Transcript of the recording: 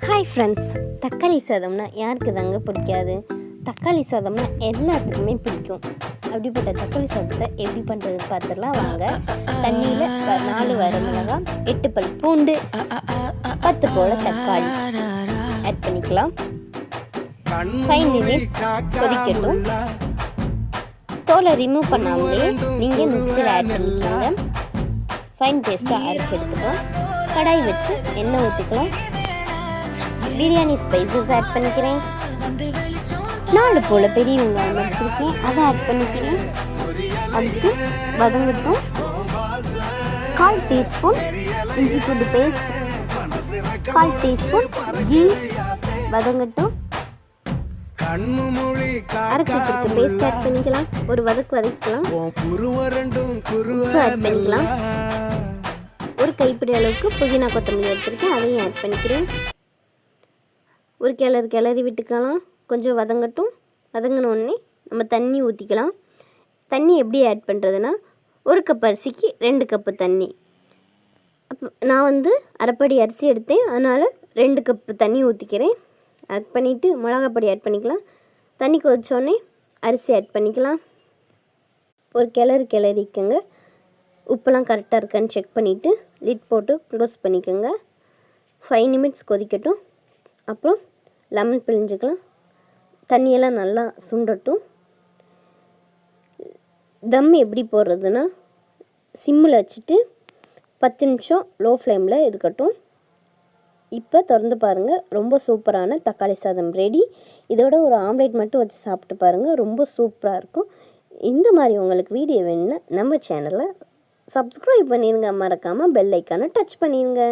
Hi friends, தக்காளி சாதம்னா யாருக்கு தாங்க பிடிக்காது? தக்காளி சாதம்னா எல்லாத்துக்குமே பிடிக்கும். அப்படிப்பட்ட தக்காளி சாதத்தை எப்படி பண்ணுறதுன்னு பார்த்துடலாம் வாங்க. தண்ணியில் 4 வரமிளகா, 8 பல் பூண்டு, 10 போல் தக்காளி ஆட் பண்ணிக்கலாம். 5 மினிட்ஸ் கொதிக்கட்டும். தோலை ரிமூவ் பண்ணாமலே நீங்கள் மிக்சியில் ஆட் பண்ணிக்கோங்க. ஃபைன் பேஸ்ட்டாக அரைச்சி எடுத்துக்கலாம். கடாய் வச்சு எண்ணெய் ஊற்றிக்கலாம். பிரியாணி ஸ்பைசஸ் ஆட் பண்ணிக்கிறேன். 4 போல் பெரிய வெங்காயம் எடுத்துருக்கேன், அதை ஆட் பண்ணிக்கிறேன். அதுக்கு வதங்கட்டும். 1/4 டீஸ்பூன் இஞ்சி பூண்டு பேஸ்ட், 1/4 டீஸ்பூன் கீ வதங்கட்டும். அரைச்சி வச்சிருக்க பேஸ்ட் ஆட் பண்ணிக்கலாம். ஒரு வதக்கலாம். உப்பு ஆட் பண்ணிக்கலாம். ஒரு கைப்பிடி அளவுக்கு புதினா கொத்தமல்லி எடுத்துருக்கேன், அதையும் ஆட் பண்ணிக்கிறேன். ஒரு கிளறி விட்டுக்கலாம். கொஞ்சம் வதங்கட்டும். வதங்கினோடனே நம்ம தண்ணி ஊற்றிக்கலாம். தண்ணி எப்படி ஆட் பண்ணுறதுன்னா, 1 கப் அரிசிக்கு 2 கப்பு தண்ணி. அப்போ நான் அரைப்படி அரிசி எடுத்தேன், அதனால் 2 கப்பு தண்ணி ஊற்றிக்கிறேன். ஆட் பண்ணிவிட்டு மிளகாப்பொடி ஆட் பண்ணிக்கலாம். தண்ணி கொதிச்சோடனே அரிசி ஆட் பண்ணிக்கலாம். ஒரு கிளறிக்கங்க. உப்பெல்லாம் கரெக்டாக இருக்கான்னு செக் பண்ணிவிட்டு லிட் போட்டு க்ளோஸ் பண்ணிக்கோங்க. 5 நிமிட்ஸ் கொதிக்கட்டும். அப்புறம் லெமன் பிழிஞ்சிக்கலாம். தண்ணியெல்லாம் நல்லா சுண்டட்டும். தம் எப்படி போடுறதுன்னா, சிம்மில் வச்சுட்டு 10 நிமிஷம் லோ ஃப்ளேமில் இருக்கட்டும். இப்போ திறந்து பாருங்கள், ரொம்ப சூப்பரான தக்காளி சாதம் ரெடி. இதோட ஒரு ஆம்லேட் மட்டும் வச்சு சாப்பிட்டு பாருங்கள், ரொம்ப சூப்பராக இருக்கும். இந்த மாதிரி உங்களுக்கு வீடியோ வேணும்னா நம்ம சேனலை சப்ஸ்கிரைப் பண்ணிடுங்க. மறக்காமல் பெல் ஐக்கானை டச் பண்ணிடுங்க.